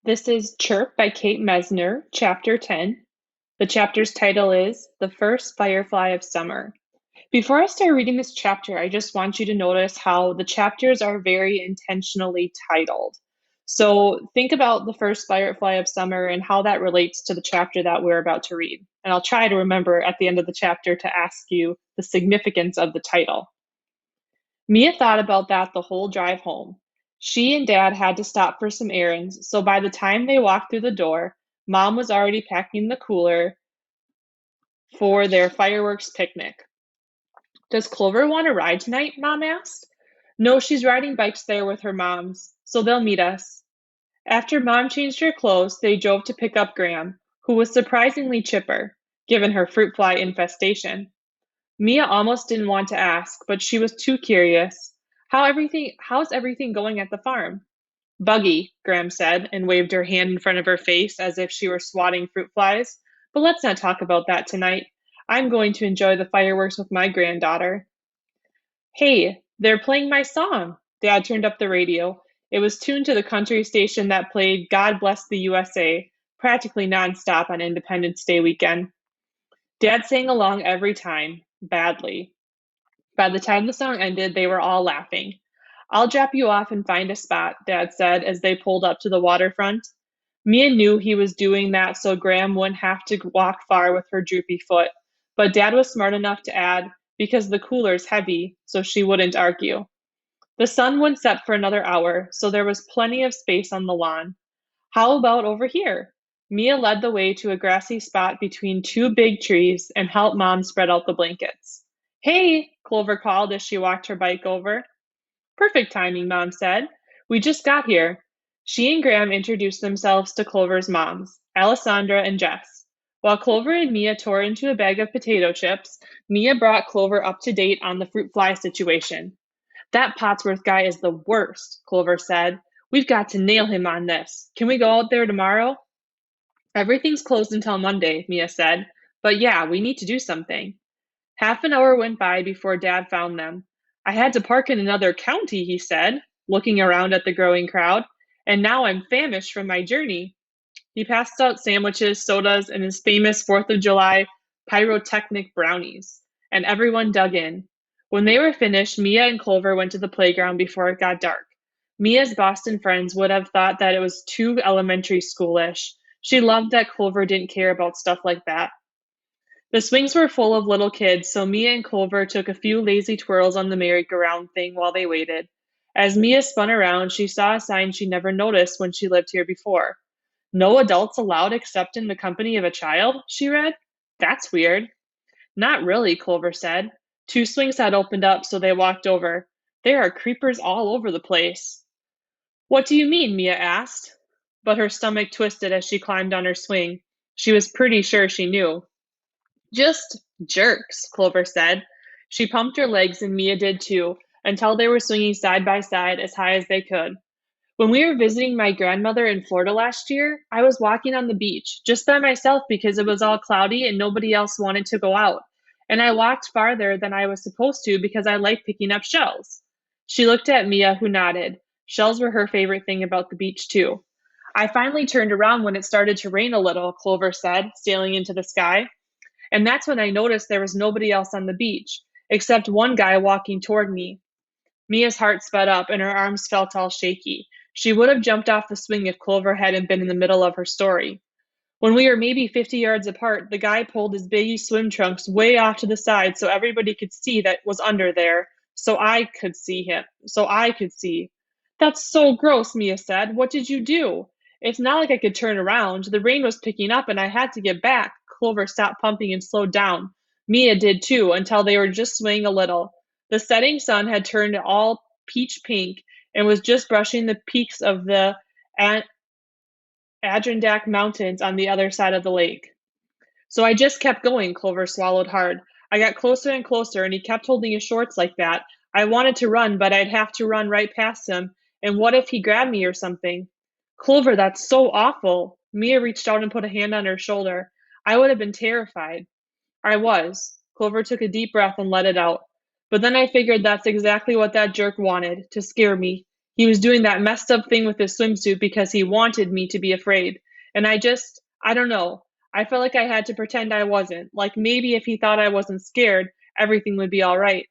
This is Chirp by Kate Messner, Chapter 10. The chapter's title is The First Firefly of Summer. Before I start reading this chapter, I just want you to notice how the chapters are very intentionally titled. So think about the first firefly of summer and how that relates to the chapter that we're about to read. And I'll try to remember at the end of the chapter to ask you the significance of the title. Mia thought about that the whole drive home. She and Dad had to stop for some errands, so by the time they walked through the door, Mom was already packing the cooler for their fireworks picnic. Does Clover want to ride tonight? Mom asked. No, she's riding bikes there with her moms, so they'll meet us. After Mom changed her clothes, they drove to pick up Graham, who was surprisingly chipper, given her fruit fly infestation. Mia almost didn't want to ask, but she was too curious. How's everything going at the farm? Buggy, Graham said, and waved her hand in front of her face as if she were swatting fruit flies. But let's not talk about that tonight. I'm going to enjoy the fireworks with my granddaughter. Hey, they're playing my song. Dad turned up the radio. It was tuned to the country station that played God Bless the USA practically nonstop on Independence Day weekend. Dad sang along every time, badly. By the time the song ended, they were all laughing. I'll drop you off and find a spot, Dad said as they pulled up to the waterfront. Mia knew he was doing that so Graham wouldn't have to walk far with her droopy foot, but Dad was smart enough to add, because the cooler's heavy, so she wouldn't argue. The sun wouldn't set for another hour, so there was plenty of space on the lawn. How about over here? Mia led the way to a grassy spot between two big trees and helped Mom spread out the blankets. Hey, Clover called as she walked her bike over. Perfect timing, Mom said. We just got here. She and Graham introduced themselves to Clover's moms, Alessandra and Jess. While Clover and Mia tore into a bag of potato chips, Mia brought Clover up to date on the fruit fly situation. That Potsworth guy is the worst, Clover said. We've got to nail him on this. Can we go out there tomorrow? Everything's closed until Monday, Mia said. But yeah, we need to do something. Half an hour went by before Dad found them. I had to park in another county, he said, looking around at the growing crowd, and now I'm famished from my journey. He passed out sandwiches, sodas, and his famous 4th of July pyrotechnic brownies, and everyone dug in. When they were finished, Mia and Clover went to the playground before it got dark. Mia's Boston friends would have thought that it was too elementary schoolish. She loved that Clover didn't care about stuff like that. The swings were full of little kids, so Mia and Clover took a few lazy twirls on the merry-go-round thing while they waited. As Mia spun around, she saw a sign she never noticed when she lived here before. No adults allowed except in the company of a child, she read. That's weird. Not really, Clover said. Two swings had opened up, so they walked over. There are creepers all over the place. What do you mean? Mia asked. But her stomach twisted as she climbed on her swing. She was pretty sure she knew. Just jerks, Clover said. She pumped her legs, and Mia did too, until they were swinging side by side as high as they could. When we were visiting my grandmother in Florida last year, I was walking on the beach, just by myself because it was all cloudy and nobody else wanted to go out. And I walked farther than I was supposed to because I like picking up shells. She looked at Mia, who nodded. Shells were her favorite thing about the beach, too. I finally turned around when it started to rain a little, Clover said, sailing into the sky. And that's when I noticed there was nobody else on the beach, except one guy walking toward me. Mia's heart sped up and her arms felt all shaky. She would have jumped off the swing if Clover hadn't been in the middle of her story. When we were maybe 50 yards apart, the guy pulled his baggy swim trunks way off to the side so everybody could see that was under there, so I could see him. So I could see. That's so gross, Mia said. What did you do? It's not like I could turn around. The rain was picking up and I had to get back. Clover stopped pumping and slowed down. Mia did too, until they were just swaying a little. The setting sun had turned all peach pink and was just brushing the peaks of the Adirondack Mountains on the other side of the lake. So I just kept going, Clover swallowed hard. I got closer and closer, and he kept holding his shorts like that. I wanted to run, but I'd have to run right past him. And what if he grabbed me or something? Clover, that's so awful. Mia reached out and put a hand on her shoulder. I would have been terrified. I was. Clover took a deep breath and let it out. But then I figured that's exactly what that jerk wanted, to scare me. He was doing that messed up thing with his swimsuit because he wanted me to be afraid. And I don't know. I felt like I had to pretend I wasn't. Like maybe if he thought I wasn't scared, everything would be all right.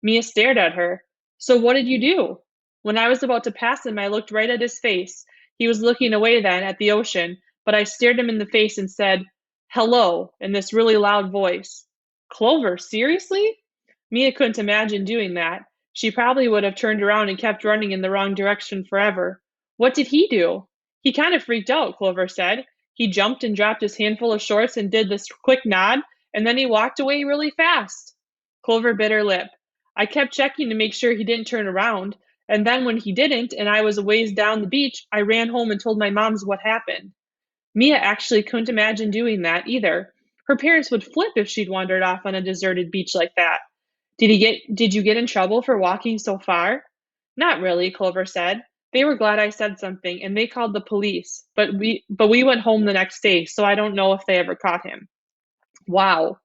Mia stared at her. So what did you do? When I was about to pass him, I looked right at his face. He was looking away then at the ocean, but I stared him in the face and said, "Hello," in this really loud voice. Clover, seriously? Mia couldn't imagine doing that. She probably would have turned around and kept running in the wrong direction forever. What did he do? He kind of freaked out, Clover said. He jumped and dropped his handful of shorts and did this quick nod, and then he walked away really fast. Clover bit her lip. I kept checking to make sure he didn't turn around, and then when he didn't and I was a ways down the beach, I ran home and told my moms what happened. Mia actually couldn't imagine doing that either. Her parents would flip if she'd wandered off on a deserted beach like that. Did you get in trouble for walking so far? Not really, Clover said. They were glad I said something and they called the police, but we went home the next day, so I don't know if they ever caught him. Wow.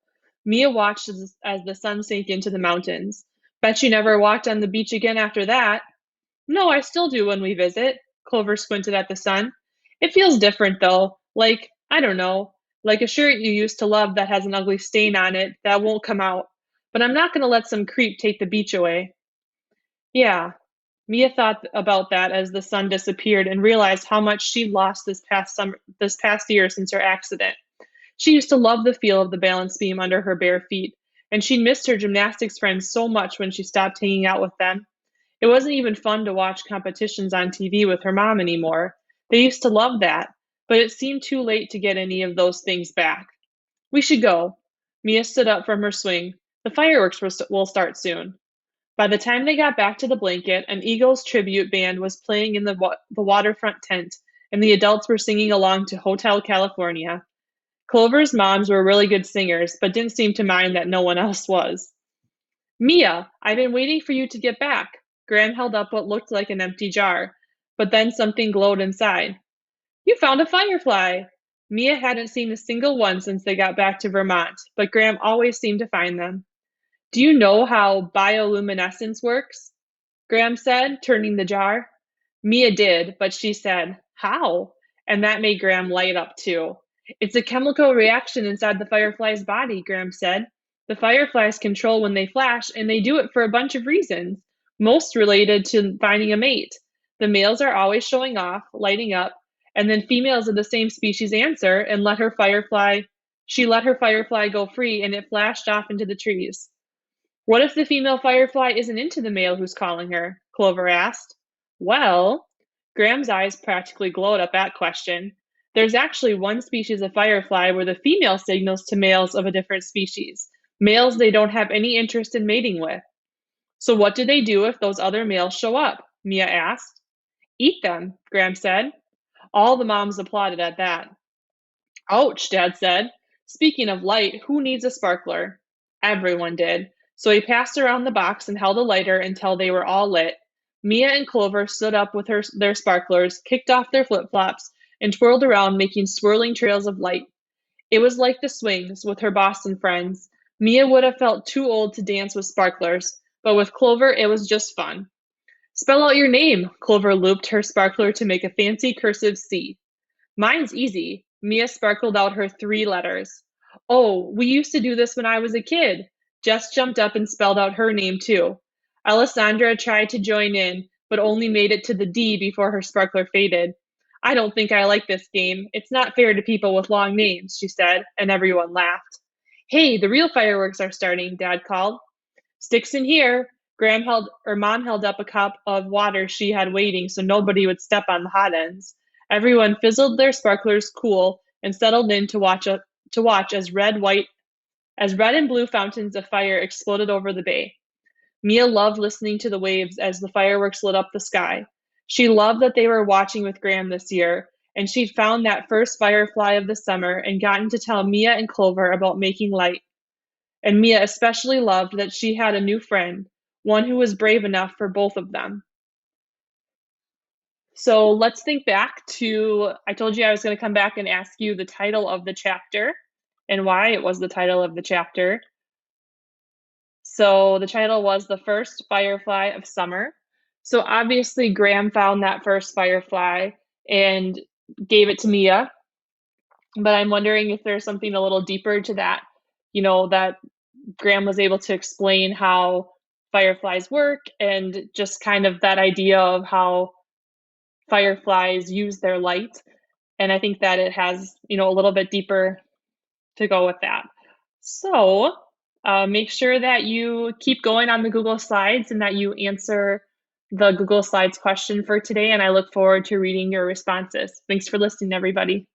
Mia watched as the sun sank into the mountains. Bet you never walked on the beach again after that. No, I still do when we visit. Clover squinted at the sun. It feels different though. Like, I don't know, like a shirt you used to love that has an ugly stain on it that won't come out. But I'm not going to let some creep take the beach away. Yeah, Mia thought about that as the sun disappeared and realized how much she'd lost this past year since her accident. She used to love the feel of the balance beam under her bare feet, and she missed her gymnastics friends so much when she stopped hanging out with them. It wasn't even fun to watch competitions on TV with her mom anymore. They used to love that, but it seemed too late to get any of those things back. We should go. Mia stood up from her swing. The fireworks will start soon. By the time they got back to the blanket, an Eagles tribute band was playing in the waterfront tent, and the adults were singing along to Hotel California. Clover's moms were really good singers, but didn't seem to mind that no one else was. Mia, I've been waiting for you to get back. Graham held up what looked like an empty jar, but then something glowed inside. You found a firefly! Mia hadn't seen a single one since they got back to Vermont, but Graham always seemed to find them. Do you know how bioluminescence works? Graham said, turning the jar. Mia did, but she said, how? And that made Graham light up too. It's a chemical reaction inside the firefly's body, Graham said. The fireflies control when they flash, and they do it for a bunch of reasons, most related to finding a mate. The males are always showing off, lighting up, and then females of the same species answer and she let her firefly go free and it flashed off into the trees. What if the female firefly isn't into the male who's calling her? Clover asked. Well, Graham's eyes practically glowed at that question. There's actually one species of firefly where the female signals to males of a different species, males they don't have any interest in mating with. So what do they do if those other males show up? Mia asked. Eat them, Graham said. All the moms applauded at that. Ouch, Dad said. Speaking of light, who needs a sparkler? Everyone did. So he passed around the box and held a lighter until they were all lit. Mia and Clover stood up with their sparklers, kicked off their flip flops, and twirled around, making swirling trails of light. It was like the swings with her Boston friends. Mia would have felt too old to dance with sparklers, but with Clover, it was just fun. Spell out your name, Clover looped her sparkler to make a fancy cursive C. Mine's easy. Mia sparkled out her 3 letters. Oh, we used to do this when I was a kid. Jess jumped up and spelled out her name too. Alessandra tried to join in, but only made it to the D before her sparkler faded. I don't think I like this game. It's not fair to people with long names, she said, and everyone laughed. Hey, the real fireworks are starting, Dad called. Sticks in here. Mom held up a cup of water she had waiting so nobody would step on the hot ends. Everyone fizzled their sparklers cool and settled in to watch as red and blue fountains of fire exploded over the bay. Mia loved listening to the waves as the fireworks lit up the sky. She loved that they were watching with Graham this year, and she'd found that first firefly of the summer and gotten to tell Mia and Clover about making light. And Mia especially loved that she had a new friend, one who was brave enough for both of them. So let's think back to, I told you I was going to come back and ask you the title of the chapter and why it was the title of the chapter. So the title was The First Firefly of Summer. So obviously Graham found that first firefly and gave it to Mia, but I'm wondering if there's something a little deeper to that, that Graham was able to explain how fireflies work and just kind of that idea of how fireflies use their light. And I think that it has, a little bit deeper to go with that. So make sure that you keep going on the Google Slides and that you answer the Google Slides question for today. And I look forward to reading your responses. Thanks for listening, everybody.